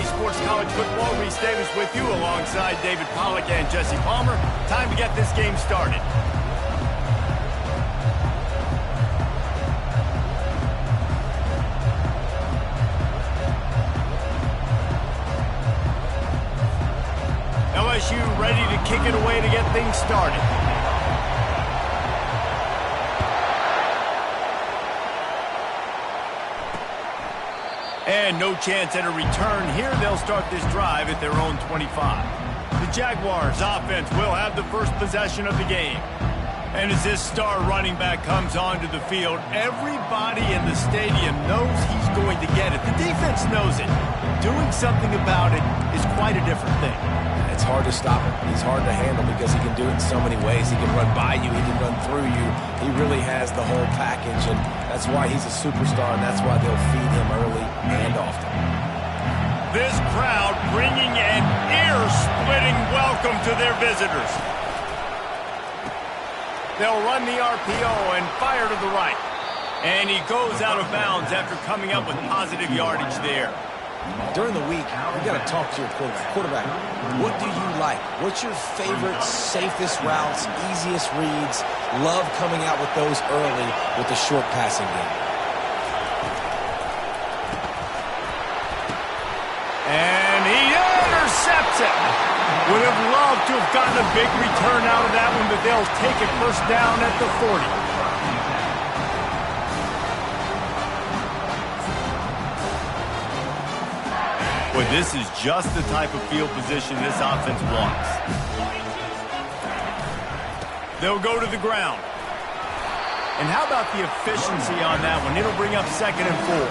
Sports College Football. Reese Davis with you alongside David Pollack and Jesse Palmer. Time to get this game started. LSU ready to kick it away to get things started. And no chance at a return here. They'll start this drive at their own 25. The Jaguars offense will have the first possession of the game. And as this star running back comes onto the field, everybody in the stadium knows he's going to get it. The defense knows it. Doing something about it is quite a different thing. It's hard to stop him. He's hard to handle because he can do it in so many ways. He can run by you. He can run through you. He really has the whole package, and that's why he's a superstar, and that's why they'll feed him early and often. This crowd bringing an ear-splitting welcome to their visitors. They'll run the RPO and fire to the right. And he goes out of bounds after coming up with positive yardage there. During the week, you got to talk to your quarterback. What do you like? What's your favorite, safest routes, easiest reads? Love coming out with those early with the short passing game. And he intercepts it. Would have loved to have gotten a big return out of that one, but they'll take it first down at the 40. Boy, this is just the type of field position this offense wants. They'll go to the ground. And how about the efficiency on that one? It'll bring up 2nd and 4.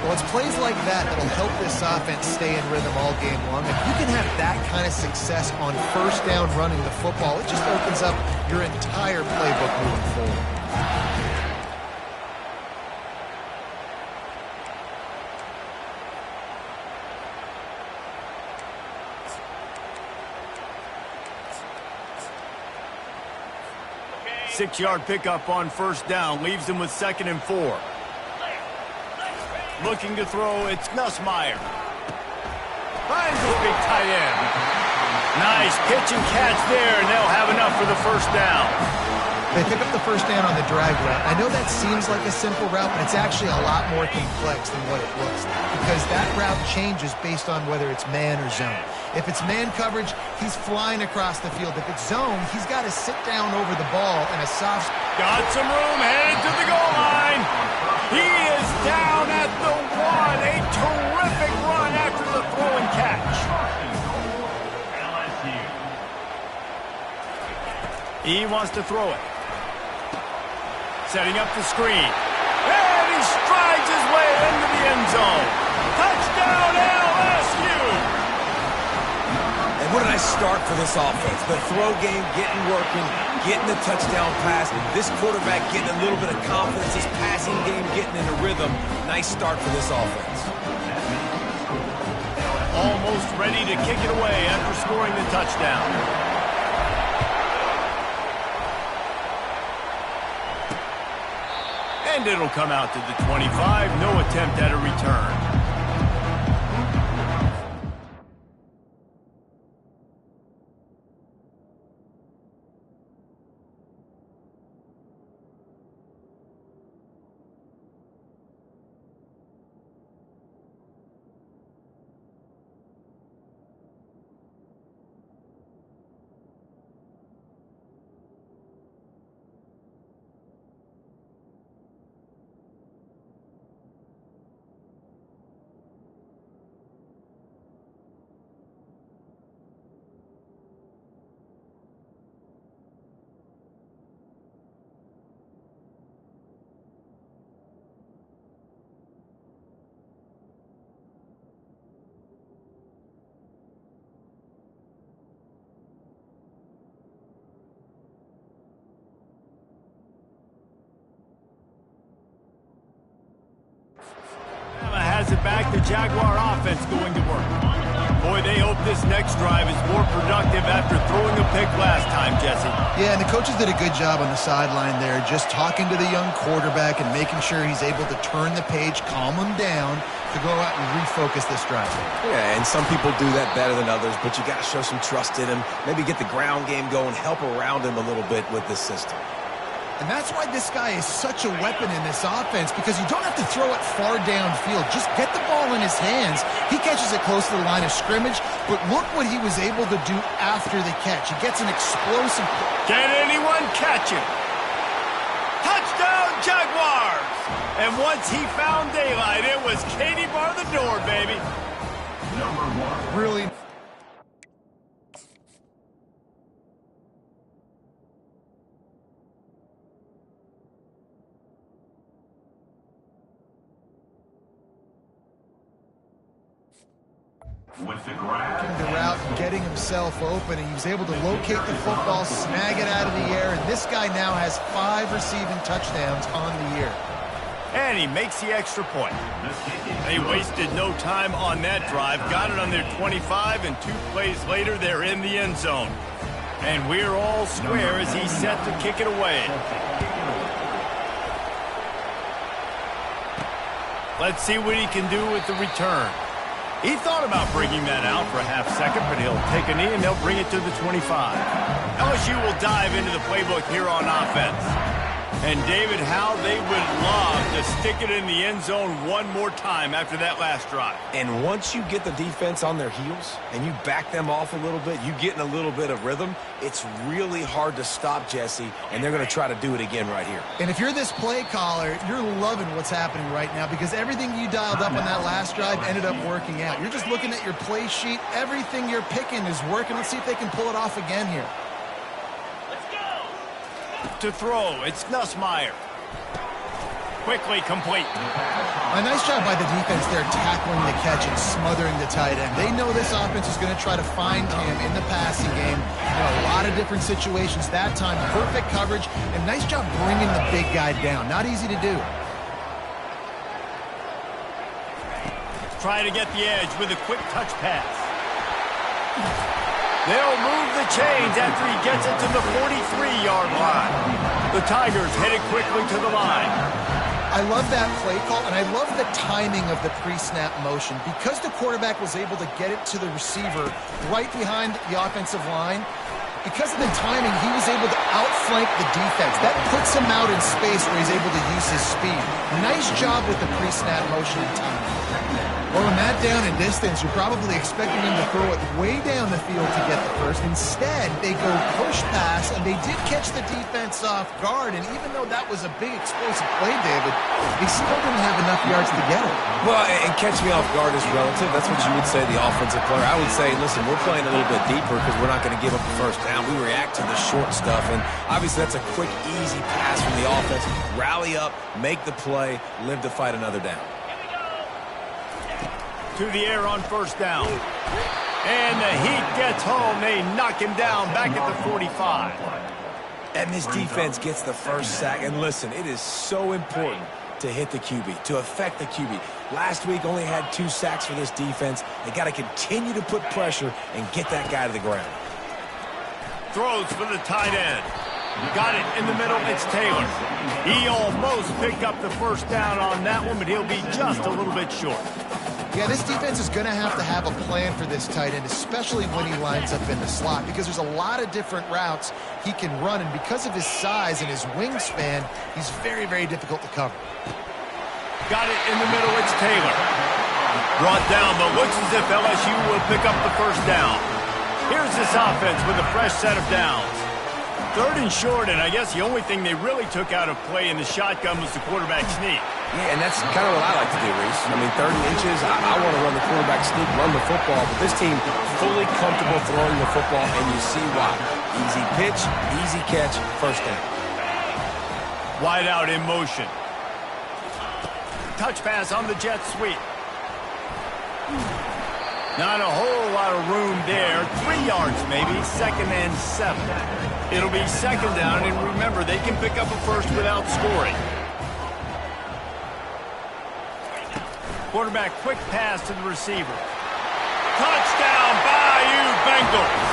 Well, it's plays like that that'll help this offense stay in rhythm all game long. If you can have that kind of success on first down running the football, it just opens up your entire playbook moving forward. Okay. 6-yard pickup on first down leaves them with 2nd and 4. Looking to throw, it's Nussmeier. Finds the big tight end. Nice pitch and catch there, and they'll have enough for the first down. They pick up the first down on the drag route. I know that seems like a simple route, but it's actually a lot more complex than what it looks like, because that route changes based on whether it's man or zone. If it's man coverage, he's flying across the field. If it's zone, he's got to sit down over the ball and a soft... Got some room, headed to the goal line. He is down at the 1. A terrific run after the throw and catch. He wants to throw it. Setting up the screen. And he strides his way into the end zone. Touchdown, LSU! And what did I start for this offense? The throw game getting working, getting the touchdown pass. This quarterback getting a little bit of confidence. This passing game getting in a rhythm. Nice start for this offense. Almost ready to kick it away after scoring the touchdown. And it'll come out to the 25. No attempt at a return. Has it back, the Jaguar offense going to work. Boy, they hope this next drive is more productive after throwing a pick last time, Jesse. Yeah, and the coaches did a good job on the sideline there, just talking to the young quarterback and making sure he's able to turn the page, calm him down, to go out and refocus this drive. Yeah, and some people do that better than others, but you got to show some trust in him, maybe get the ground game going, help around him a little bit with this system. And that's why this guy is such a weapon in this offense, because you don't have to throw it far downfield. Just get the ball in his hands. He catches it close to the line of scrimmage, but look what he was able to do after the catch. He gets an explosive... Can anyone catch him? Touchdown, Jaguars! And once he found daylight, it was Katie bar the door, baby. Really... With the grab. the route and getting himself open, and he was able to locate the football, snag it out of the air, and this guy now has 5 receiving touchdowns on the year. And he makes the extra point. They wasted no time on that drive, got it on their 25, and 2 plays later, they're in the end zone. And we're all square as he's set to kick it away. Let's see what he can do with the return. He thought about bringing that out for a half second, but he'll take a knee and they'll bring it to the 25. LSU will dive into the playbook here on offense. And David, how they would love to stick it in the end zone one more time after that last drive. And once you get the defense on their heels and you back them off a little bit, you get in a little bit of rhythm, it's really hard to stop, Jesse, and they're going to try to do it again right here. And if you're this play caller, you're loving what's happening right now, because everything you dialed up on that last drive ended up working out. You're just looking at your play sheet. Everything you're picking is working. Let's see if they can pull it off again here. To throw, it's Nussmeier. Quickly complete. A nice job by the defense there, tackling the catch and smothering the tight end. They know this offense is going to try to find him in the passing game. You know, a lot of different situations. That time, perfect coverage, and nice job bringing the big guy down. Not easy to do. Try to get the edge with a quick touch pass. They'll move the chains after he gets it to the 43-yard line. The Tigers headed quickly to the line. I love that play call, and I love the timing of the pre-snap motion. Because the quarterback was able to get it to the receiver right behind the offensive line, because of the timing, he was able to outflank the defense. That puts him out in space where he's able to use his speed. Nice job with the pre-snap motion and timing. Well, in that down and distance, you're probably expecting him to throw it way down the field to get the first. Instead, they go push pass, and they did catch the defense off guard. And even though that was a big explosive play, David, they still didn't have enough yards to get it. Well, and catch me off guard is relative. That's what you would say, the offensive player. I would say, listen, we're playing a little bit deeper because we're not going to give up the first down. We react to the short stuff, and obviously that's a quick, easy pass from the offense. Rally up, make the play, live to fight another down. To the air on first down. And the heat gets home. They knock him down back at the 45. And this defense gets the first sack. And listen, it is so important to hit the QB, to affect the QB. Last week only had 2 sacks for this defense. They got to continue to put pressure and get that guy to the ground. Throws for the tight end. Got it in the middle. It's Taylor. He almost picked up the first down on that one, but he'll be just a little bit short. Yeah, this defense is going to have a plan for this tight end, especially when he lines up in the slot, because there's a lot of different routes he can run, and because of his size and his wingspan, he's very, very difficult to cover. Got it in the middle. It's Taylor. Brought down, but looks as if LSU will pick up the first down. Here's this offense with a fresh set of downs. 3rd and short, and I guess the only thing they really took out of play in the shotgun was the quarterback sneak. Yeah, and that's kind of what I like to do, Reese. I mean, 3rd and inches, I want to run the quarterback sneak, run the football, but this team fully comfortable throwing the football, and you see why. Easy pitch, easy catch, first down. Wide out in motion. Touch pass on the jet sweep. Not a whole lot of room there. 3 yards maybe, 2nd and 7. It'll be 2nd down, and remember, they can pick up a first without scoring. Quarterback quick pass to the receiver. Touchdown, Bayou Bengals.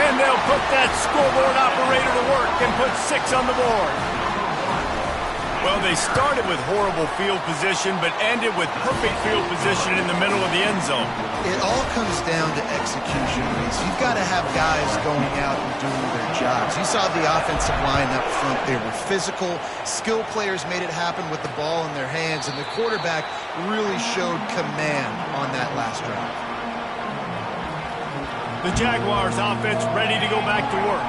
And they'll put that scoreboard operator to work and put 6 on the board. Well, they started with horrible field position, but ended with perfect field position in the middle of the end zone. It all comes down to execution, Reese. You've got to have guys going out and doing their jobs. You saw the offensive line up front. They were physical. Skill players made it happen with the ball in their hands, and the quarterback really showed command on that last drive. The Jaguars offense ready to go back to work.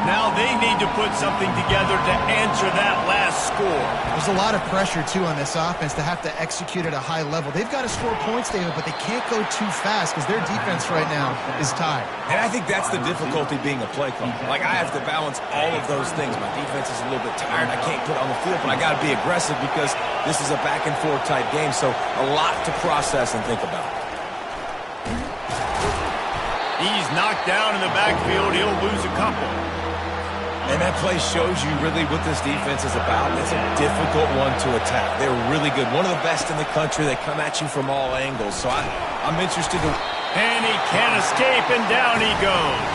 Now they need to put something together to answer that last score. There's a lot of pressure, too, on this offense to have to execute at a high level. They've got to score points, David, but they can't go too fast because their defense right now is tired. And I think that's the difficulty being a play caller. Like, I have to balance all of those things. My defense is a little bit tired. I can't put it on the field, but I got to be aggressive because this is a back-and-forth type game, so a lot to process and think about. He's knocked down in the backfield. He'll lose a couple. And that play shows you really what this defense is about. It's a difficult one to attack. They're really good. One of the best in the country. They come at you from all angles. So I'm interested to... And he can't escape, and down he goes.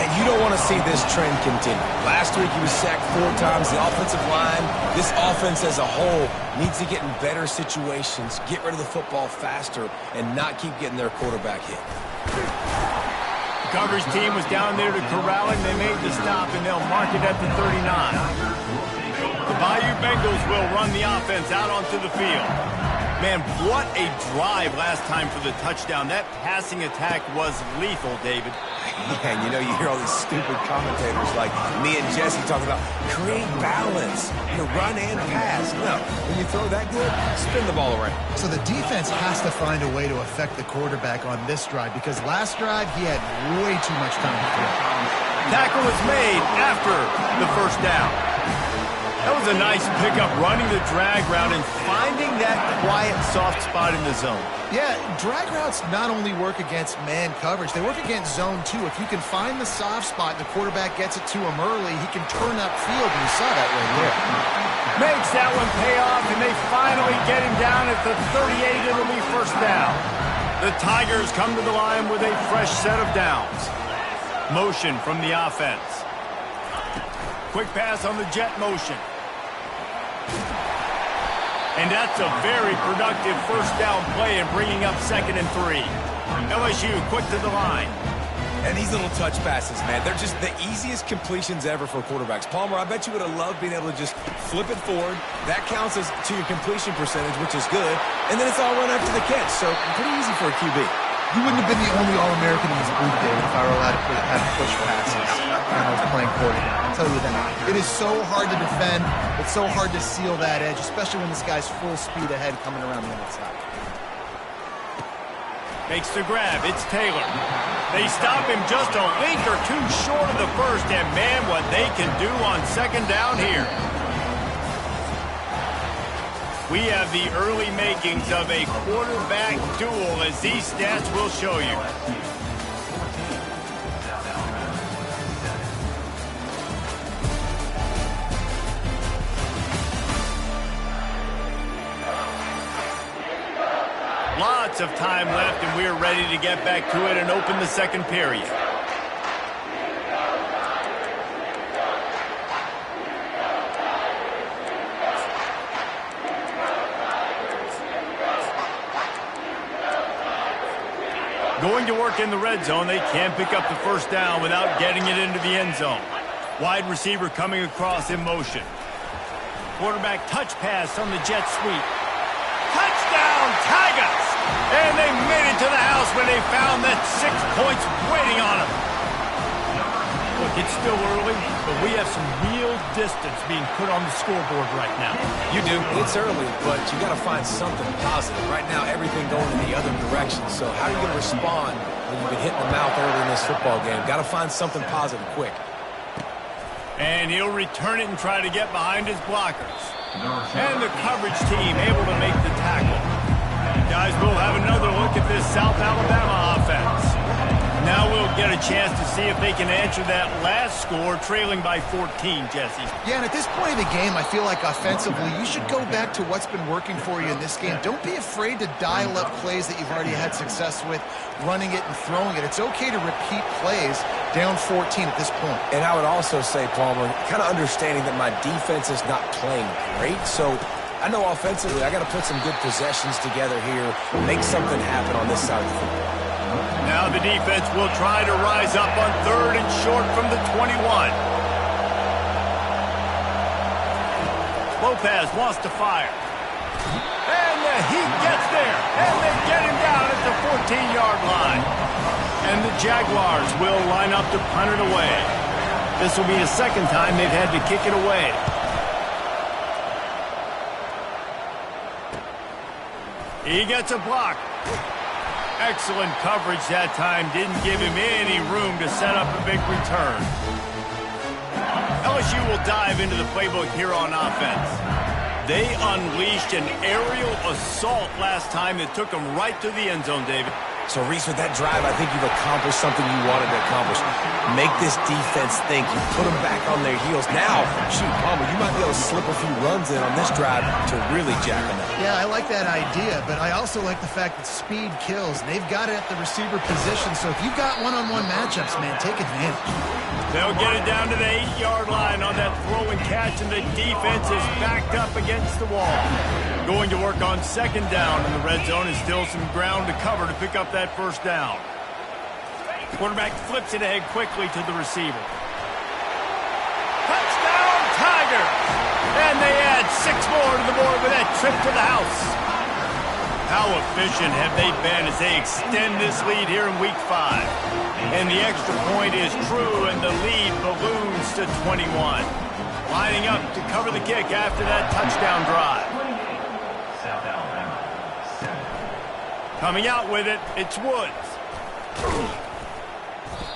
And you don't want to see this trend continue. Last week he was sacked 4 times. The offensive line, this offense as a whole, needs to get in better situations, get rid of the football faster, and not keep getting their quarterback hit. The coverage team was down there to corral him. They made the stop, and they'll mark it at the 39. The Bayou Bengals will run the offense out onto the field. Man, what a drive last time for the touchdown. That passing attack was lethal, David. Yeah, and you hear all these stupid commentators like me and Jesse talking about create balance, run and pass. No, when you throw that good, spin the ball around. So the defense has to find a way to affect the quarterback on this drive because last drive he had way too much time to throw. Tackle was made after the first down. That was a nice pickup, running the drag route and finding that quiet, soft spot in the zone. Yeah, drag routes not only work against man coverage, they work against zone too. If you can find the soft spot and the quarterback gets it to him early, he can turn upfield, and you saw that right there. Makes that one pay off, and they finally get him down at the 38. It'll be first down. The Tigers come to the line with a fresh set of downs. Motion from the offense. Quick pass on the jet motion. And that's a very productive first down play and bringing up 2nd and 3. LSU quick to the line. And these little touch passes, man, they're just the easiest completions ever for quarterbacks. Palmer, I bet you would have loved being able to just flip it forward. That counts as to your completion percentage, which is good. And then it's all run after the catch, so pretty easy for a QB. You wouldn't have been the only All-American in this group, David, if I were allowed to have push passes when I was playing quarterback. I'll tell you that. It is so hard to defend. It's so hard to seal that edge, especially when this guy's full speed ahead coming around the outside. Makes the grab. It's Taylor. They stop him just a link or two short of the first, and man, what they can do on 2nd down here. We have the early makings of a quarterback duel, as these stats will show you. Lots of time left, and we're ready to get back to it and open the 2nd period. Going to work in the red zone, they can't pick up the first down without getting it into the end zone. Wide receiver coming across in motion. Quarterback touch pass on the jet sweep. Touchdown, Tigers! And they made it to the house when they found that 6 points waiting on them. Look, it's still early, but we have some real distance being put on the scoreboard right now. You do. It's early, but you got to find something positive. Right now, everything going in the other direction. So how are you going to respond when you've been hit in the mouth early in this football game? Got to find something positive quick. And he'll return it and try to get behind his blockers. And the coverage team able to make the tackle. Guys, we'll have another look at this South Alabama offense. Now we'll get a chance to see if they can answer that last score, trailing by 14, Jesse. Yeah, and at this point of the game, I feel like offensively, you should go back to what's been working for you in this game. Don't be afraid to dial up plays that you've already had success with, running it and throwing it. It's okay to repeat plays down 14 at this point. And I would also say, Palmer, kind of understanding that my defense is not playing great, so I know offensively I got to put some good possessions together here, make something happen on this side of the field. Now the defense will try to rise up on 3rd and short from the 21. Lopez wants to fire. And the Heat gets there. And they get him down at the 14-yard line. And the Jaguars will line up to punt it away. This will be the second time they've had to kick it away. He gets a block. Excellent coverage that time. Didn't give him any room to set up a big return. LSU will dive into the playbook here on offense. They unleashed an aerial assault last time that took them right to the end zone, David. So, Reese, with that drive, I think you've accomplished something you wanted to accomplish. Make this defense think. You put them back on their heels. Now, shoot, Palmer, you might be able to slip a few runs in on this drive to really jack them up. Yeah, I like that idea, but I also like the fact that speed kills. They've got it at the receiver position, so if you've got one-on-one matchups, man, take advantage. They'll get it down to the 8-yard line on that throw and catch, and the defense is backed up against the wall. Going to work on 2nd down in the red zone, and still some ground to cover to pick up that 1st down. Quarterback flips it ahead quickly to the receiver. Touchdown, Tigers! And they add 6 more to the board with that trip to the house. How efficient have they been as they extend this lead here in Week 5? And the extra point is true, and the lead balloons to 21. Lining up to cover the kick after that touchdown drive. Coming out with it, it's Woods.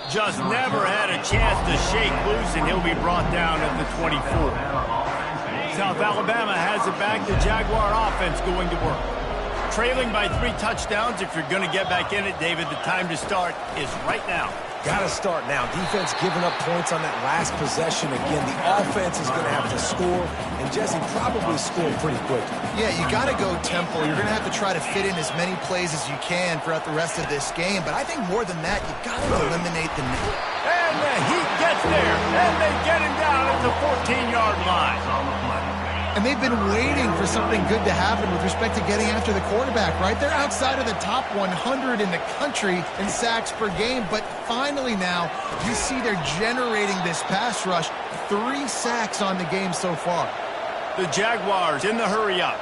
Just never had a chance to shake loose, and he'll be brought down at the 24. South Alabama has it back. The Jaguar offense going to work. Trailing by 3 touchdowns. If you're going to get back in it, David, the time to start is right now. Got to start now. Defense giving up points on that last possession. Again, the offense is going to have to score, and Jesse probably scored pretty quickly. Yeah, you got to go tempo. You're going to have to try to fit in as many plays as you can throughout the rest of this game, but I think more than that, you got to eliminate the net. And the Heat gets there, and they get him down at the 14-yard line. And they've been waiting for something good to happen with respect to getting after the quarterback, right? They're outside of the top 100 in the country in sacks per game, but finally now you see they're generating this pass rush. 3 sacks on the game so far. The Jaguars in the hurry-up.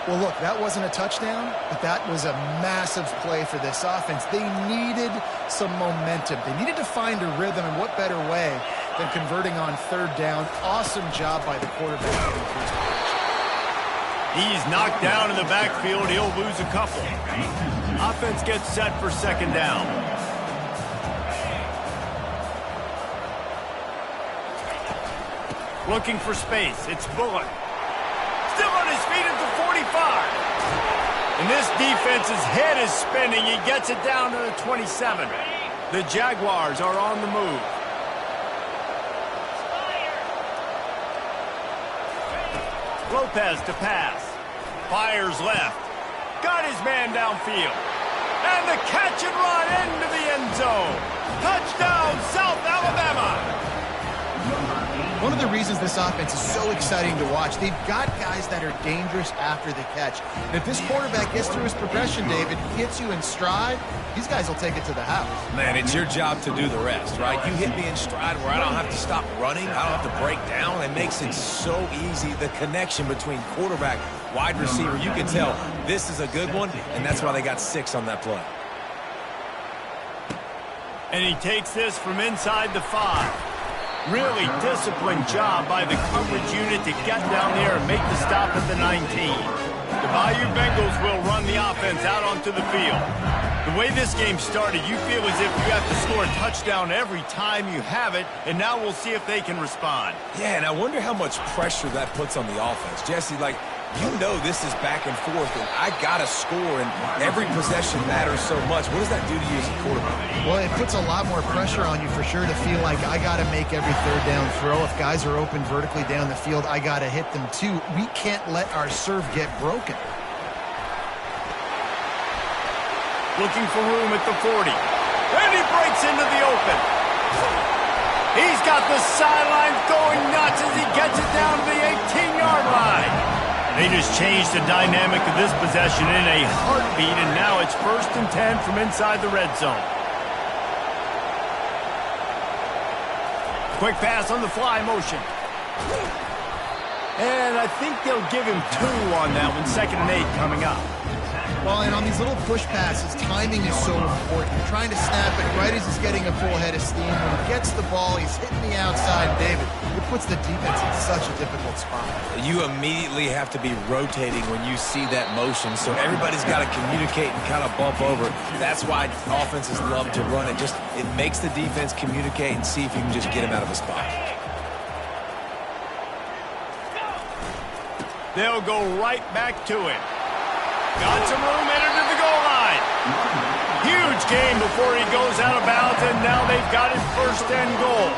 Well, look, that wasn't a touchdown, but that was a massive play for this offense. They needed some momentum. They needed to find a rhythm, and what better way than converting on 3rd down. Awesome job by the quarterback getting through his position. He's knocked down in the backfield. He'll lose a couple. Offense gets set for 2nd down. Looking for space. It's Bullock. Still on his feet at the 45. And this defense's head is spinning. He gets it down to the 27. The Jaguars are on the move. Lopez to pass. Fires left. Got his man downfield. And the catch and run into the end zone. Touchdown, South Alabama. One of the reasons this offense is so exciting to watch, they've got guys that are dangerous after the catch. And if this quarterback gets through his progression, David, hits you in stride, these guys will take it to the house. Man, it's your job to do the rest, right? You hit me in stride where I don't have to stop running, I don't have to break down. It makes it so easy, the connection between quarterback, wide receiver. You can tell this is a good one, and that's why they got 6 on that play. And he takes this from inside the 5. Really disciplined job by the coverage unit to get down there and make the stop at the 19. The Bayou Bengals will run the offense out onto the field. The way this game started, you feel as if you have to score a touchdown every time you have it, and now we'll see if they can respond. Yeah, and I wonder how much pressure that puts on the offense. Jesse, like, You know this is back and forth, and I got to score, and every possession matters so much. What does that do to you as a quarterback? Well, it puts a lot more pressure on you for sure to feel like I got to make every third down throw. If guys are open vertically down the field, I got to hit them too. We can't let our serve get broken. Looking for room at the 40. And he breaks into the open. He's got the sidelines going nuts as he gets it down to the 18-yard line. They just changed the dynamic of this possession in a heartbeat, and now it's 1st and 10 from inside the red zone. Quick pass on the fly motion. And I think they'll give him 2 on that one. 2nd and 8 coming up. Well, and on these little push passes, timing is so important. You're trying to snap it right as he's getting a full head of steam. When he gets the ball, he's hitting the outside, David. It puts the defense in such a difficult spot. You immediately have to be rotating when you see that motion, so everybody's got to communicate and kind of bump over. That's why offenses love to run it. It makes the defense communicate and see if you can just get him out of a spot. They'll go right back to it. Got some room, entered to the goal line. Huge gain before he goes out of bounds, and now they've got it 1st and goal.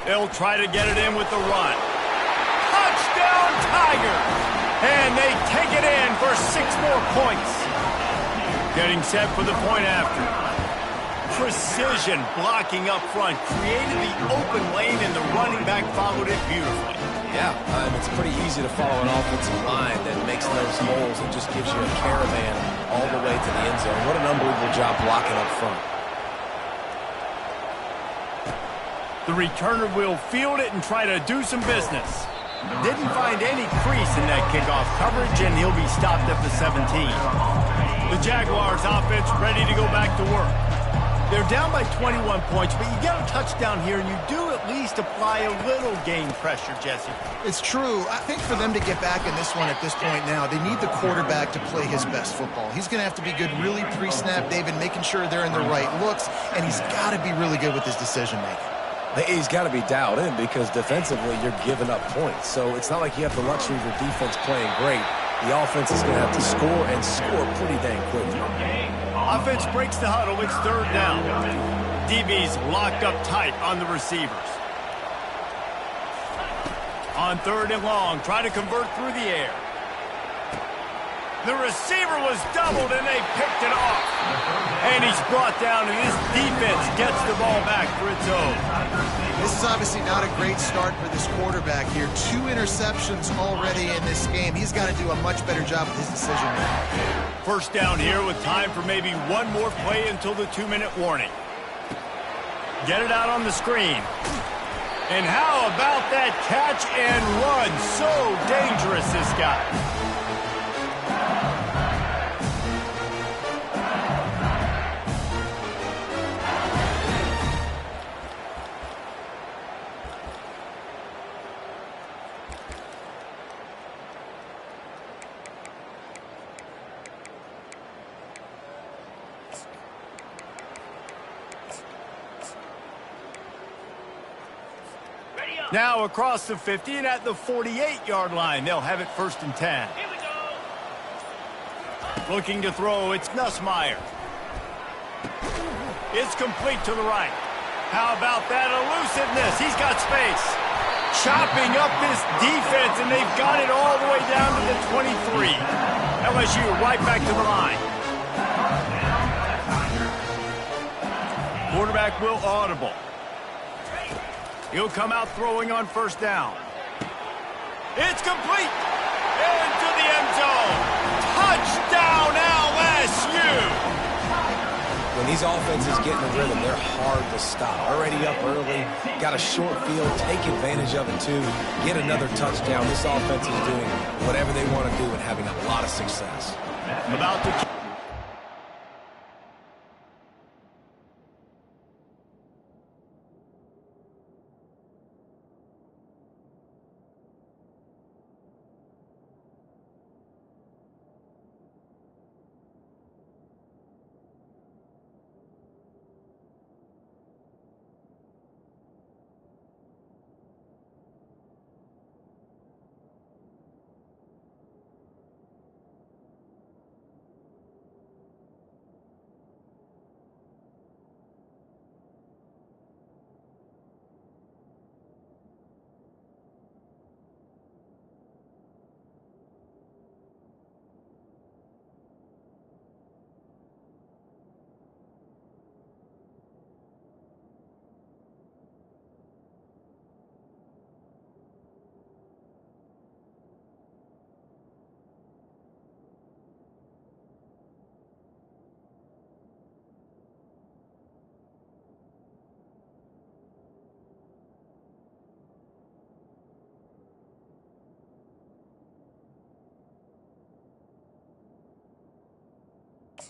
They'll try to get it in with the run. Touchdown, Tigers! And they take it in for 6 more points. Getting set for the point after. Precision blocking up front, created the open lane, and the running back followed it beautifully. Yeah, it's pretty easy to follow an offensive line that makes those holes and just gives you a caravan all the way to the end zone. What an unbelievable job blocking up front. The returner will field it and try to do some business. Didn't find any crease in that kickoff coverage, and he'll be stopped at the 17. The Jaguars offense ready to go back to work. They're down by 21 points, but you get a touchdown here, and you do at least apply a little game pressure, Jesse. It's true. I think for them to get back in this one at this point now, they need the quarterback to play his best football. He's going to have to be good really pre-snap, David, making sure they're in the right looks, and he's got to be really good with his decision-making. He's got to be dialed in because defensively you're giving up points. So it's not like you have the luxury of your defense playing great. The offense is going to have to score and score pretty dang quickly. Offense breaks the huddle. It's 3rd down. DB's locked up tight on the receivers. On 3rd and long, try to convert through the air. The receiver was doubled, and they picked it off. And he's brought down, and this defense gets the ball back for its own. This is obviously not a great start for this quarterback here. 2 interceptions already in this game. He's got to do a much better job with his decision-making. 1st down here with time for maybe one more play until the 2-minute warning. Get it out on the screen. And how about that catch and run? So dangerous, this guy. Now across the 50 and at the 48-yard line. They'll have it 1st and 10. Here we go. Looking to throw, it's Nussmeier. It's complete to the right. How about that elusiveness? He's got space. Chopping up this defense, and they've got it all the way down to the 23. LSU right back to the line. Quarterback will audible. He'll come out throwing on 1st down. It's complete. Into the end zone. Touchdown, LSU. When these offenses get in the rhythm, they're hard to stop. Already up early, got a short field, take advantage of it too, get another touchdown. This offense is doing whatever they want to do and having a lot of success. About to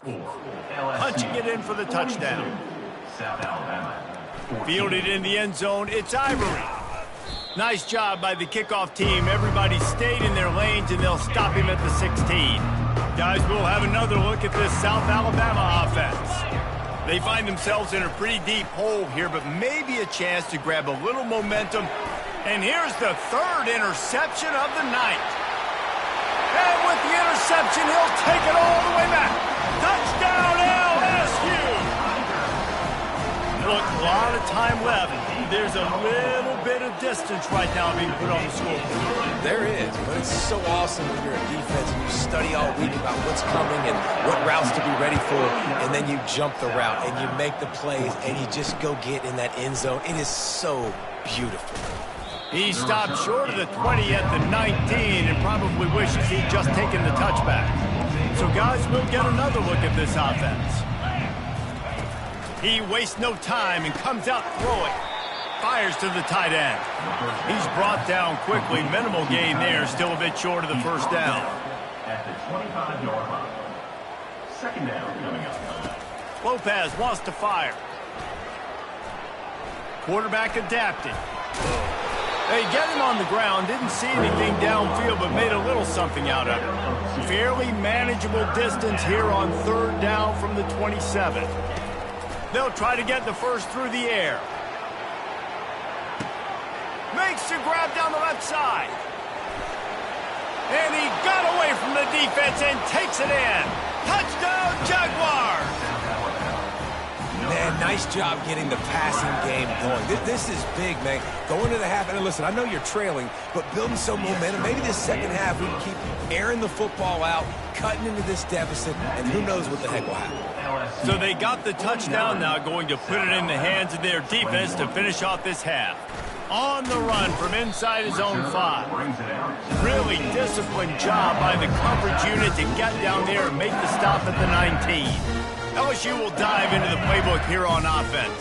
Punching it in for the touchdown. Fielded in the end zone, it's Ivory. Nice job by the kickoff team. Everybody stayed in their lanes, and they'll stop him at the 16. Guys, we'll have another look at this South Alabama offense. They find themselves in a pretty deep hole here, but maybe a chance to grab a little momentum. And here's the third interception of the night. And with the interception, he'll take it all the way back. Touchdown, LSU! Look, a lot of time left. There's a little bit of distance right now being put on the scoreboard. There is, but it's so awesome when you're a defense and you study all week about what's coming and what routes to be ready for, and then you jump the route and you make the plays and you just go get in that end zone. It is so beautiful. He stopped short of the 20 at the 19 and probably wishes he'd just taken the touchback. So, guys, we'll get another look at this offense. He wastes no time and comes out throwing. Fires to the tight end. He's brought down quickly. Minimal gain there. Still a bit short of the first down. At the 25-yard line. Second down coming up. Lopez wants to fire. Quarterback adapted. They get him on the ground. Didn't see anything downfield, but made a little something out of it. Fairly manageable distance here on third down from the 27. They'll try to get the first through the air. Makes the grab down the left side. And he got away from the defense and takes it in. Touchdown, Jaguars! Man, nice job getting the passing game going. This is big, man. Going to the half, and listen, I know you're trailing, but building some momentum. Maybe this second half we can keep airing the football out, cutting into this deficit, and who knows what the heck will happen. So they got the touchdown now, going to put it in the hands of their defense to finish off this half. On the run from inside his own 5. Really disciplined job by the coverage unit to get down there and make the stop at the 19. LSU will dive into the playbook here on offense.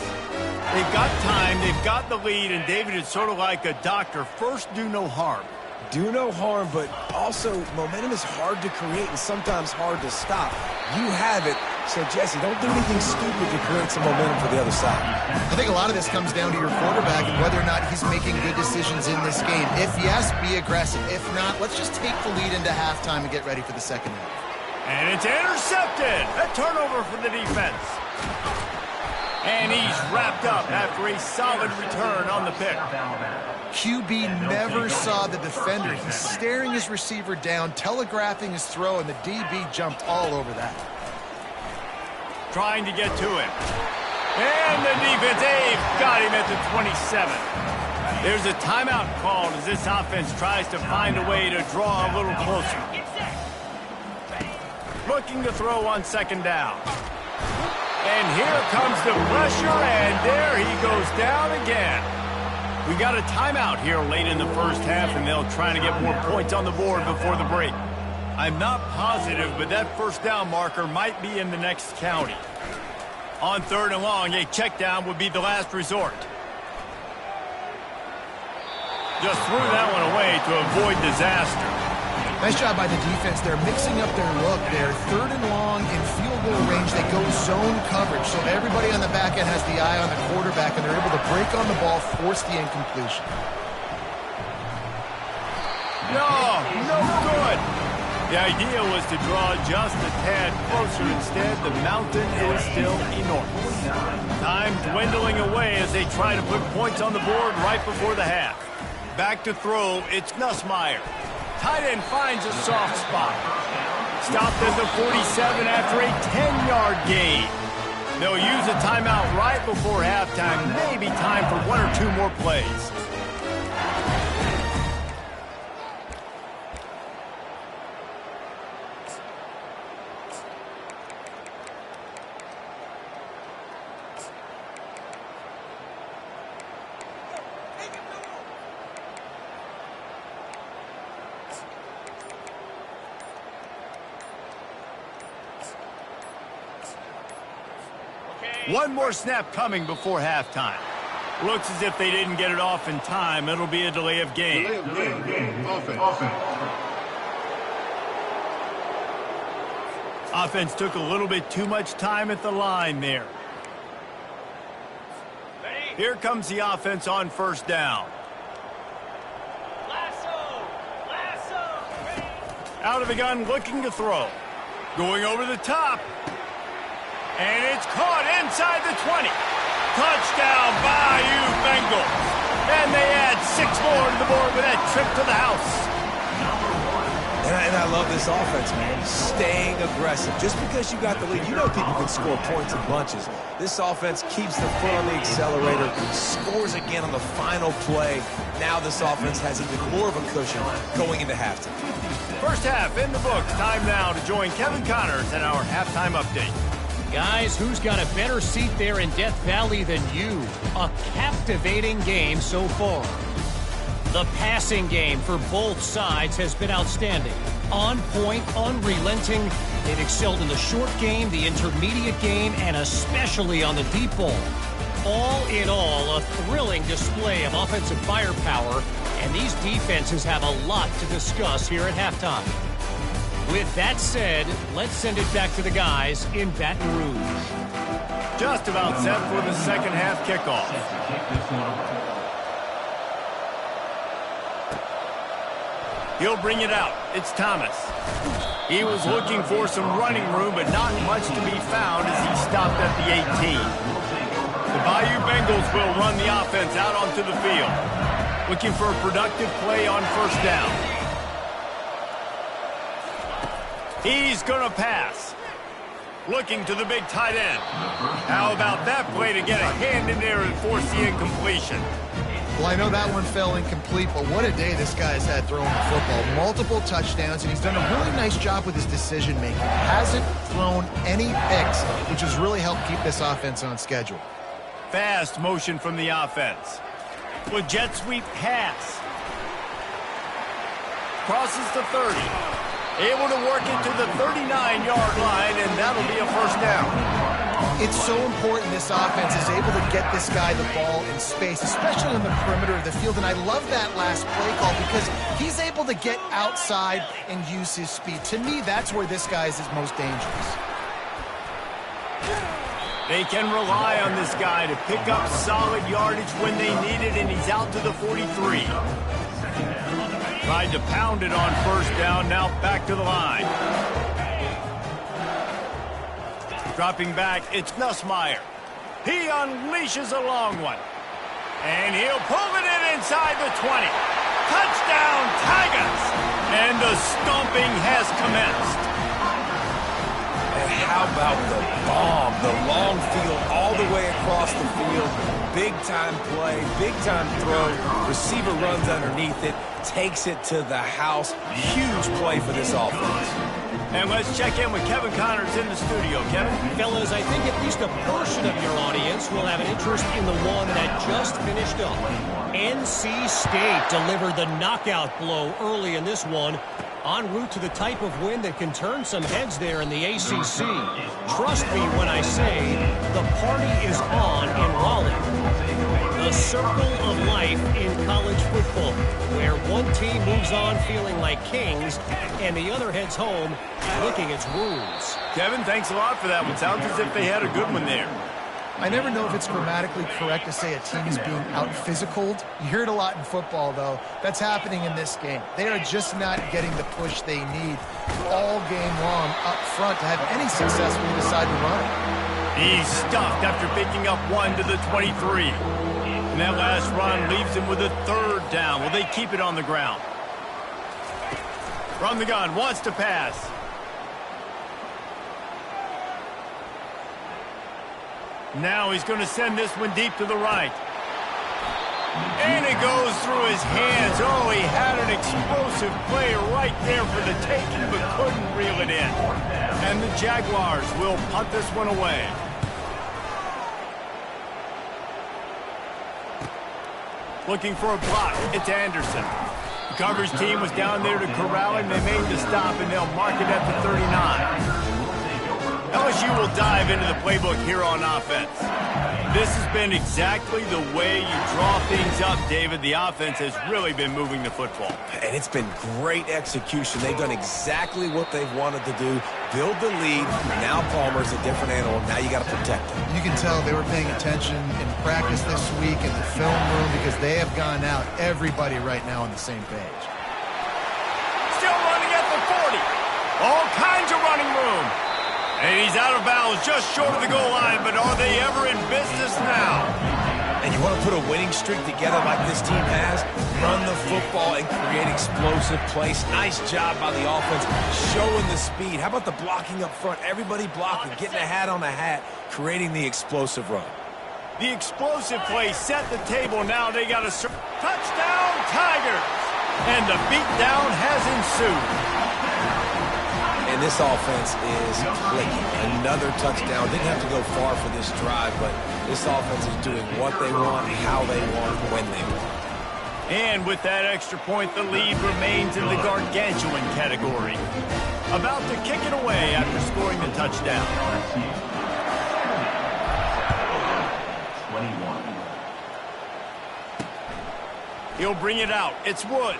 They've got time, they've got the lead, and David is sort of like a doctor. First, do no harm. Do no harm, but also momentum is hard to create and sometimes hard to stop. You have it, so Jesse, don't do anything stupid to create some momentum for the other side. I think a lot of this comes down to your quarterback and whether or not he's making good decisions in this game. If yes, be aggressive. If not, let's just take the lead into halftime and get ready for the second half. And it's intercepted. A turnover for the defense. And he's wrapped up after a solid return on the pick. QB never saw the defender. He's staring his receiver down, telegraphing his throw, and the DB jumped all over that. Trying to get to him. And the defense, they've got him at the 27. There's a timeout called as this offense tries to find a way to draw a little closer. Looking to throw on second down. And here comes the pressure, and there he goes down again. We got a timeout here late in the first half, and they'll try to get more points on the board before the break. I'm not positive, but that first down marker might be in the next county. On third and long, a check down would be the last resort. Just threw that one away to avoid disaster. Nice job by the defense. They're mixing up their look. They're third and long in field goal range. They go zone coverage, so everybody on the back end has the eye on the quarterback, and they're able to break on the ball, force the incompletion. No good. The idea was to draw just a tad closer. Instead, the mountain is still enormous. Time dwindling away as they try to put points on the board right before the half. Back to throw, it's Nussmeier. Tight end finds a soft spot. Stopped at the 47 after a 10-yard gain. They'll use a timeout right before halftime. Maybe time for one or two more plays. One more snap coming before halftime. Looks as if they didn't get it off in time. It'll be a delay of game. Delay of game. Offense. Offense took a little bit too much time at the line there. Here comes the offense on first down. Out of the gun, looking to throw. Going over the top. And it's caught inside the 20. Touchdown, Bayou Bengals. And they add 6 more to the board with that trip to the house. And I love this offense, man. Staying aggressive. Just because you got the lead, you know people can score points in bunches. This offense keeps the foot on the accelerator, scores again on the final play. Now this offense has even more of a cushion going into halftime. First half in the books. Time now to join Kevin Connors in our halftime update. Guys, who's got a better seat there in Death Valley than you? A captivating game so far. The passing game for both sides has been outstanding. On point, unrelenting. They've excelled in the short game, the intermediate game, and especially on the deep ball. All in all, a thrilling display of offensive firepower, and these defenses have a lot to discuss here at halftime. With that said, let's send it back to the guys in Baton Rouge. Just about set for the second half kickoff. He'll bring it out. It's Thomas. He was looking for some running room, but not much to be found as he stopped at the 18. The Bayou Bengals will run the offense out onto the field. Looking for a productive play on first down. He's going to pass. Looking to the big tight end. How about that play to get a hand in there and force the incompletion? Well, I know that one fell incomplete, but what a day this guy's had throwing the football. Multiple touchdowns, and he's done a really nice job with his decision-making. Hasn't thrown any picks, which has really helped keep this offense on schedule. Fast motion from the offense. With jet sweep pass. Crosses the 30. Able to work it to the 39-yard line, and that'll be a first down. It's so important this offense is able to get this guy the ball in space, especially on the perimeter of the field. And I love that last play call because he's able to get outside and use his speed. To me, that's where this guy is his most dangerous. They can rely on this guy to pick up solid yardage when they need it, and he's out to the 43. Tried to pound it on first down, now back to the line. Dropping back, it's Nussmeier. He unleashes a long one. And he'll pull it in inside the 20. Touchdown, Tigers! And the stomping has commenced. And how about the bomb? The long field all the way across the field. Big-time play, big-time throw. Receiver runs underneath it, takes it to the house. Huge play for this offense. And let's check in with Kevin Connors in the studio. Kevin? Fellas, I think at least a portion of your audience will have an interest in the one that just finished up. NC State delivered the knockout blow early in this one, en route to the type of win that can turn some heads there in the ACC. Trust me when I say the party is on in Raleigh. The circle of life in college football, where one team moves on feeling like kings and the other heads home licking its wounds. Kevin, thanks a lot for that one. Sounds as if they had a good one there. I never know if it's grammatically correct to say a team is being out-physicaled. You hear it a lot in football, though. That's happening in this game. They are just not getting the push they need all game long up front to have any success when they decide to run it. He's stuffed after picking up one to the 23. And that last run leaves him with a third down. Will they keep it on the ground? From the gun, wants to pass. Now he's going to send this one deep to the right. And it goes through his hands. Oh, he had an explosive play right there for the taking, but couldn't reel it in. And the Jaguars will punt this one away. Looking for a block. It's Anderson. The coverage team was down there to corral him. They made the stop, and they'll mark it at the 39. LSU will dive into the playbook here on offense. This has been exactly the way you draw things up, David. The offense has really been moving the football. And it's been great execution. They've done exactly what they've wanted to do. Build the lead. Now Palmer's a different animal. Now you got to protect him. You can tell they were paying attention in practice this week in the film room because they have gone out, everybody right now on the same page. Still running at the 40. All kinds of running room. And he's out of bounds just short of the goal line, but are they ever in business now? And you want to put a winning streak together like this team has? Run the football and create explosive plays. Nice job by the offense, showing the speed. How about the blocking up front? Everybody blocking, getting a hat on a hat, creating the explosive run. The explosive play set the table. Now they got a touchdown, Tigers! And the beatdown has ensued. And this offense is clicking. Another touchdown. Didn't have to go far for this drive, but this offense is doing what they want, how they want, when they want. And with that extra point, the lead remains in the gargantuan category. About to kick it away after scoring the touchdown. 21. He'll bring it out. It's Woods.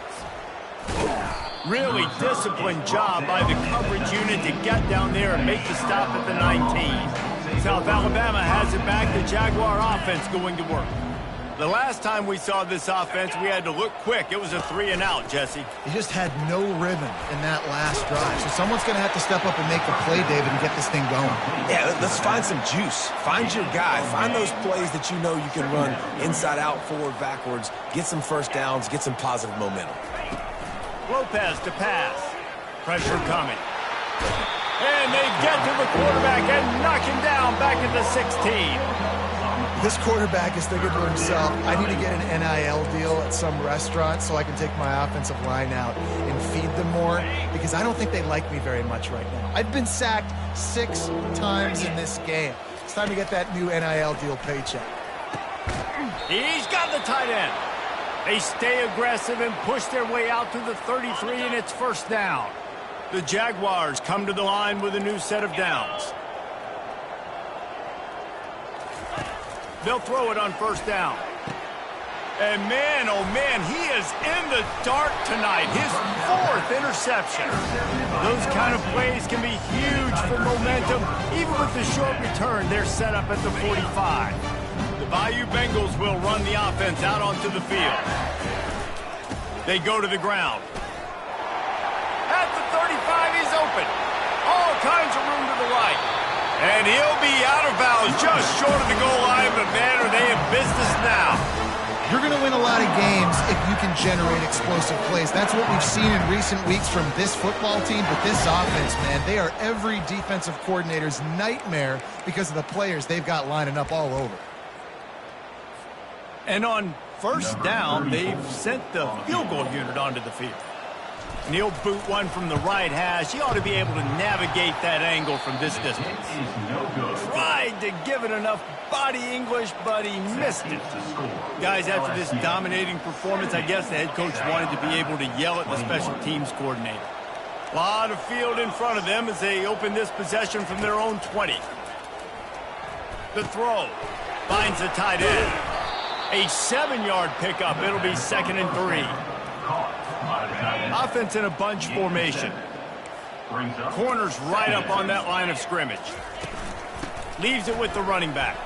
Really disciplined job by the coverage unit to get down there and make the stop at the 19. South Alabama has it back. The Jaguar offense going to work. The last time we saw this offense, we had to look quick. It was a 3-and-out, Jesse. He just had no rhythm in that last drive. So someone's going to have to step up and make the play, David, and get this thing going. Yeah, let's find some juice. Find your guy. Find those plays that you know you can run inside out, forward, backwards. Get some first downs. Get some positive momentum. Lopez to pass. Pressure coming. And they get to the quarterback and knock him down back at the 16. This quarterback is thinking to himself, I need to get an NIL deal at some restaurant so I can take my offensive line out and feed them more because I don't think they like me very much right now. I've been sacked 6 times in this game. It's time to get that new NIL deal paycheck. He's got the tight end. They stay aggressive and push their way out to the 33, and it's first down. The Jaguars come to the line with a new set of downs. They'll throw it on first down. And man, oh man, he is in the dark tonight. His 4th interception. Those kind of plays can be huge for momentum. Even with the short return, they're set up at the 45. The Bayou Bengals will run the offense out onto the field. They go to the ground. At the 35, he's open. All kinds of room to the right. And he'll be out of bounds just short of the goal line, but man, are they in business now. You're going to win a lot of games if you can generate explosive plays. That's what we've seen in recent weeks from this football team, but this offense, man, they are every defensive coordinator's nightmare because of the players they've got lining up all over. And on first down, they've sent the field goal unit onto the field. And he'll boot one from the right hash. He ought to be able to navigate that angle from this distance. Tried to give it enough body English, but he missed it. Guys, after this dominating performance, I guess the head coach wanted to be able to yell at the special teams coordinator. A lot of field in front of them as they open this possession from their own 20. The throw finds the tight end. A 7-yard pickup. It'll be 2nd and 3. Offense in a bunch formation. Corners right up on that line of scrimmage. Leaves it with the running back.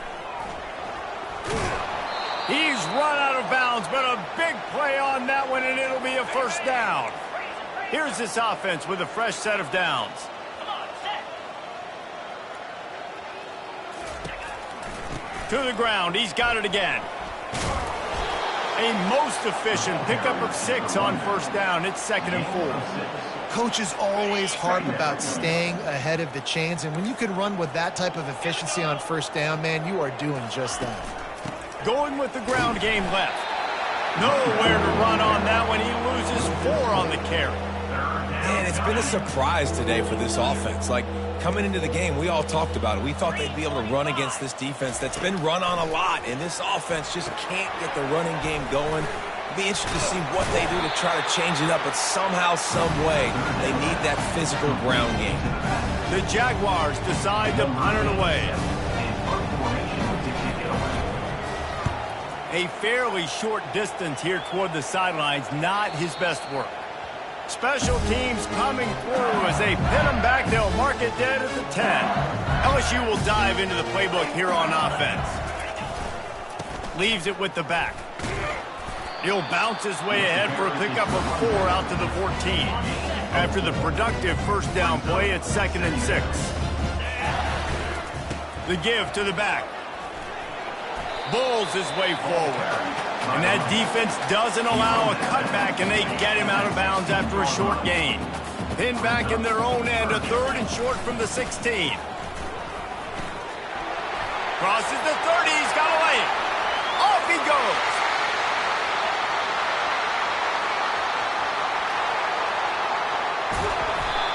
He's run out of bounds, but a big play on that one, and it'll be a first down. Here's this offense with a fresh set of downs. To the ground. He's got it again. A most efficient pickup of 6 on first down. It's 2nd and 4. Coaches always harp about staying ahead of the chains, and when you can run with that type of efficiency on first down, man, you are doing just that. Going with the ground game left. Nowhere to run on that one. He loses 4 on the carry. Man, it's been a surprise today for this offense. Like, coming into the game, we all talked about it. We thought they'd be able to run against this defense that's been run on a lot, and this offense just can't get the running game going. Be interested to see what they do to try to change it up, but somehow, some way, they need that physical ground game. The Jaguars decide to punt it away. A fairly short distance here toward the sidelines, not his best work. Special teams coming through as they pin him back. They'll mark it dead at the 10. LSU will dive into the playbook here on offense. Leaves it with the back. He'll bounce his way ahead for a pickup of 4 out to the 14. After the productive first down play, it's 2nd and 6. The give to the back. Bulls his way forward. And that defense doesn't allow a cutback, and they get him out of bounds after a short gain. Pinned back in their own end, a 3rd and short from the 16. Crosses the 30, he's got a lane. Off he goes.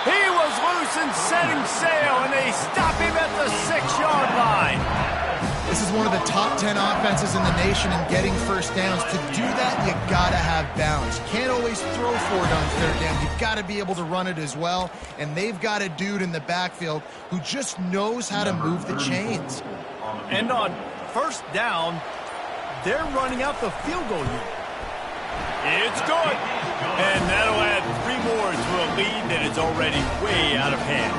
He was loose and setting sail, and they stop him at the 6-yard line. This is one of the top 10 offenses in the nation in getting first downs. To do that, you gotta have balance. You can't always throw for it on 3rd down. You've got to be able to run it as well. And they've got a dude in the backfield who just knows how to move the chains. And on 1st down, they're running out the field goal unit. It's good. And that'll add 3 more to a lead that is already way out of hand.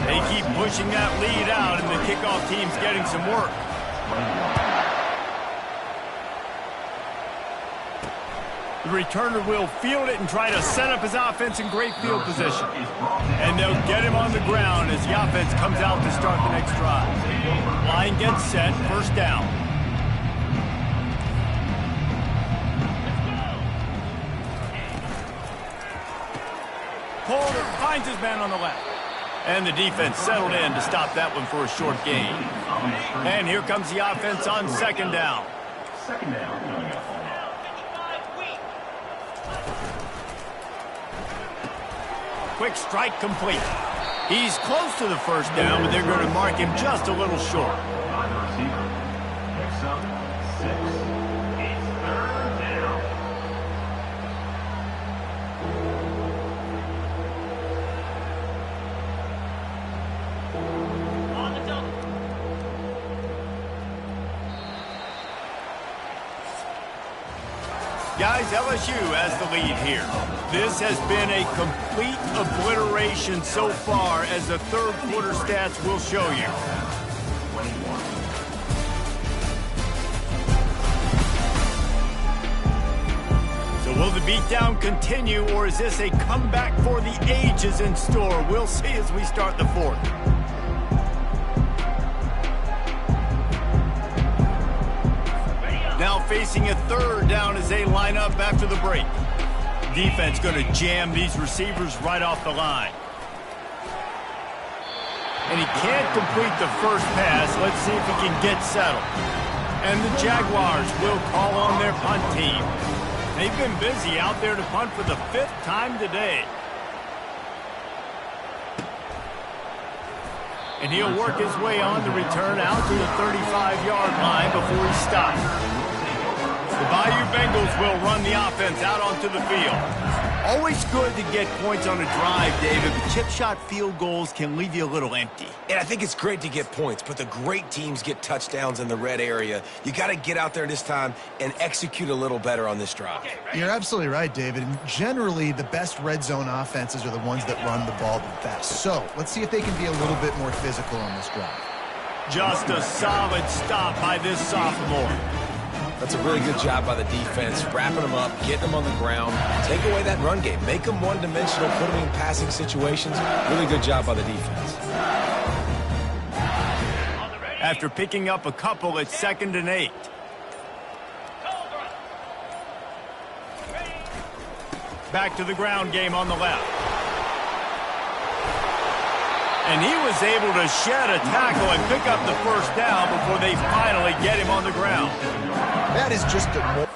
They keep pushing that lead out, and the kickoff team's getting some work. The returner will field it and try to set up his offense in great field position. And they'll get him on the ground as the offense comes out to start the next drive. Line gets set, 1st down. Holder finds his man on the left. And the defense settled in to stop that one for a short gain. And here comes the offense on 2nd down. 2nd down coming up. Quick strike complete. He's close to the 1st down, but they're going to mark him just a little short. By the receiver. Next up, 6. It's 3rd down. Guys, LSU has the lead here. This has been a complete obliteration so far, as the 3rd quarter stats will show you. So will the beatdown continue, or is this a comeback for the ages in store? We'll see as we start the 4th. Now facing a 3rd down as they line up after the break. Defense going to jam these receivers right off the line. And he can't complete the first pass. Let's see if he can get settled. And the Jaguars will call on their punt team. They've been busy out there to punt for the 5th time today. And he'll work his way on the return out to the 35-yard line before he stops. The Bayou Bengals will run the offense out onto the field. Always good to get points on a drive, David, but chip shot field goals can leave you a little empty. And I think it's great to get points, but the great teams get touchdowns in the red area. You got to get out there this time and execute a little better on this drive. You're absolutely right, David. And generally, the best red zone offenses are the ones that run the ball the best. So let's see if they can be a little bit more physical on this drive. Just a solid stop by this sophomore. That's a really good job by the defense, wrapping them up, getting them on the ground, take away that run game, make them one-dimensional, put them in passing situations. Really good job by the defense. After picking up a couple, it's 2nd and 8. Back to the ground game on the left. And he was able to shed a tackle and pick up the 1st down before they finally get him on the ground. That is just a...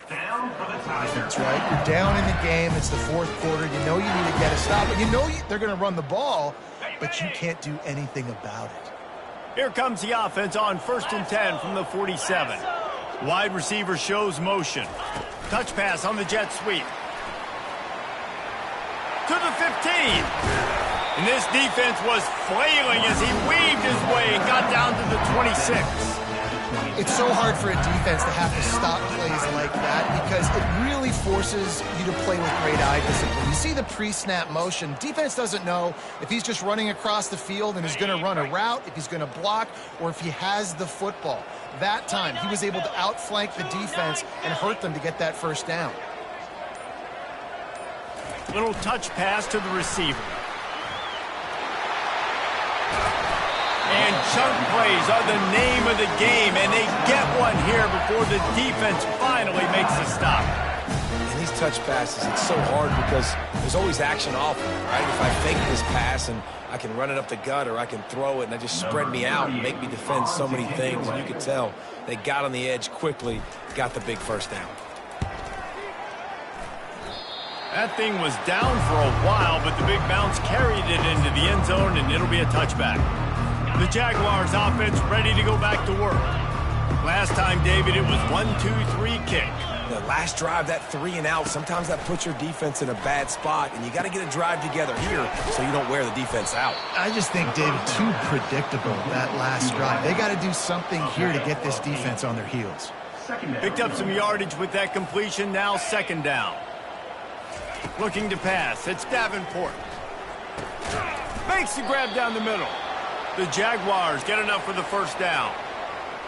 Down for the Tigers. defense, right? You're down in the game. It's the fourth quarter. You know you need to get a stop. And you know they're going to run the ball, but you can't do anything about it. Here comes the offense on 1st and 10 from the 47. Wide receiver shows motion. Touch pass on the jet sweep. To the 15. And this defense was flailing as he weaved his way and got down to the 26. It's so hard for a defense to have to stop plays like that because it really forces you to play with great eye discipline. You see the pre-snap motion. Defense doesn't know if he's just running across the field and is going to run a route, if he's going to block, or if he has the football. That time, he was able to outflank the defense and hurt them to get that first down. Little touch pass to the receiver. And chunk plays are the name of the game, and they get one here before the defense finally makes a stop. And these touch passes, it's so hard because there's always action off of it, right? If I fake this pass and I can run it up the gut or I can throw it and I just spread me out and make me defend so many things, and you can tell they got on the edge quickly, got the big first down. That thing was down for a while, but the big bounce carried it into the end zone, and it'll be a touchback. The Jaguars offense ready to go back to work. Last time, David, it was 1-2-3 kick. The last drive, that 3 and out, sometimes that puts your defense in a bad spot, and you got to get a drive together here so you don't wear the defense out. I just think, David, too predictable, that last drive. They got to do something here to get this defense on their heels. Picked up some yardage with that completion, now 2nd down. Looking to pass, it's Davenport. Makes the grab down the middle. The Jaguars get enough for the first down.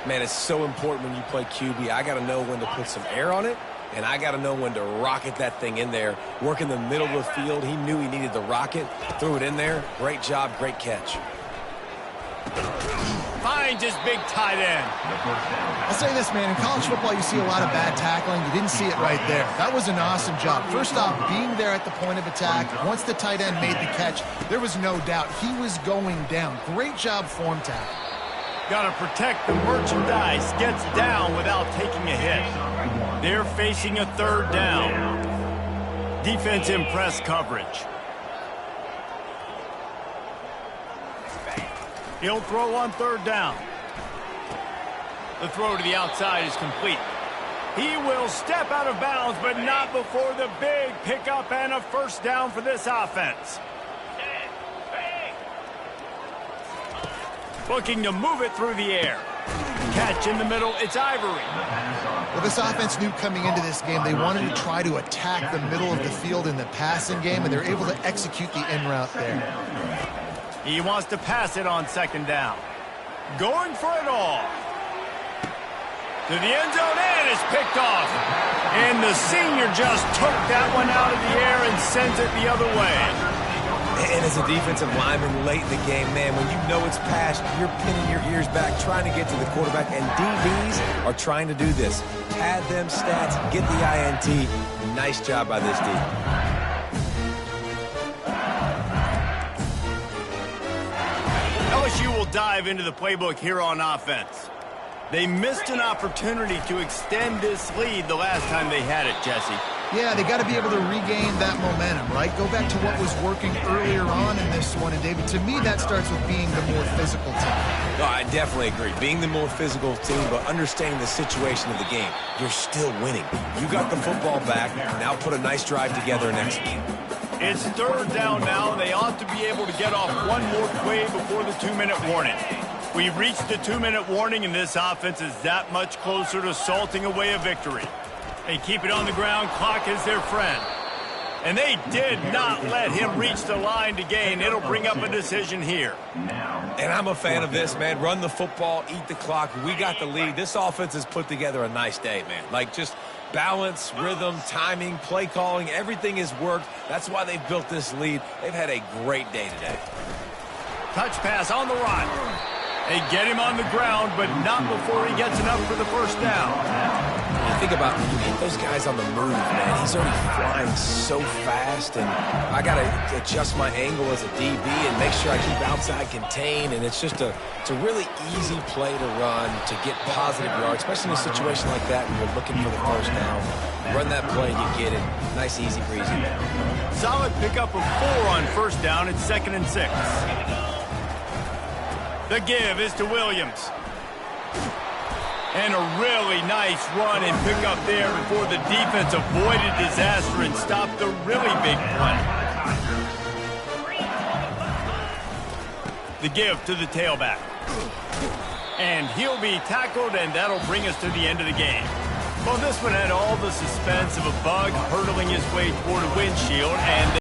Man, it's so important when you play QB. I got to know when to put some air on it, and I got to know when to rocket that thing in there. Work in the middle of the field. He knew he needed the rocket. Threw it in there. Great job, great catch. Finds his big tight end. I'll say this, man. In college football, you see a lot of bad tackling. You didn't see it right there. That was an awesome job. First off, being there at the point of attack. Once the tight end made the catch, there was no doubt he was going down. Great job form tackle. Got to protect the merchandise. Gets down without taking a hit. They're facing a 3rd down. Defense in press coverage. He'll throw on 3rd down. The throw to the outside is complete. He will step out of bounds, but not before the big pickup and a first down for this offense. Looking to move it through the air. Catch in the middle, it's Ivory. Well, this offense knew coming into this game they wanted to try to attack the middle of the field in the passing game, and they're able to execute the in route there. He wants to pass it on 2nd down. Going for it all. To the end zone, and it's picked off. And the senior just took that one out of the air and sends it the other way. And as a defensive lineman late in the game, man, when you know it's past, you're pinning your ears back, trying to get to the quarterback, and DBs are trying to do this. Pad them stats, get the INT. Nice job by this D. LSU will dive into the playbook here on offense. They missed an opportunity to extend this lead the last time they had it, Jesse. Yeah, they got to be able to regain that momentum, right? Go back to what was working earlier on in this one. And, David, to me, that starts with being the more physical team. No, I definitely agree. Being the more physical team, but understanding the situation of the game. You're still winning. You got the football back. Now put a nice drive together and execute. It's 3rd down now. They ought to be able to get off one more play before the 2-minute warning. We've reached the 2-minute warning, and this offense is that much closer to salting away a victory. They keep it on the ground. Clock is their friend. And they did not let him reach the line to gain. It'll bring up a decision here. And I'm a fan of this, man. Run the football, eat the clock. We got the lead. This offense has put together a nice day, man. Like, just balance, rhythm, timing, play calling, everything has worked. That's why they've built this lead. They've had a great day today. Touch pass on the run. They get him on the ground, but not before he gets enough for the first down. think about when you hit those guys on the move, man, he's already flying so fast, and I got to adjust my angle as a DB and make sure I keep outside contained, and it's just a really easy play to run to get positive yards, especially in a situation like that when you're looking for the first down. Run that play, you get it. Nice, easy breezy. Solid pickup of 4 on first down at 2nd and 6. The give is to Williams. And a really nice run and pickup there before the defense avoided disaster and stopped the really big play. The give to the tailback. And he'll be tackled, and that'll bring us to the end of the game. Well, this one had all the suspense of a bug hurtling his way toward a windshield, and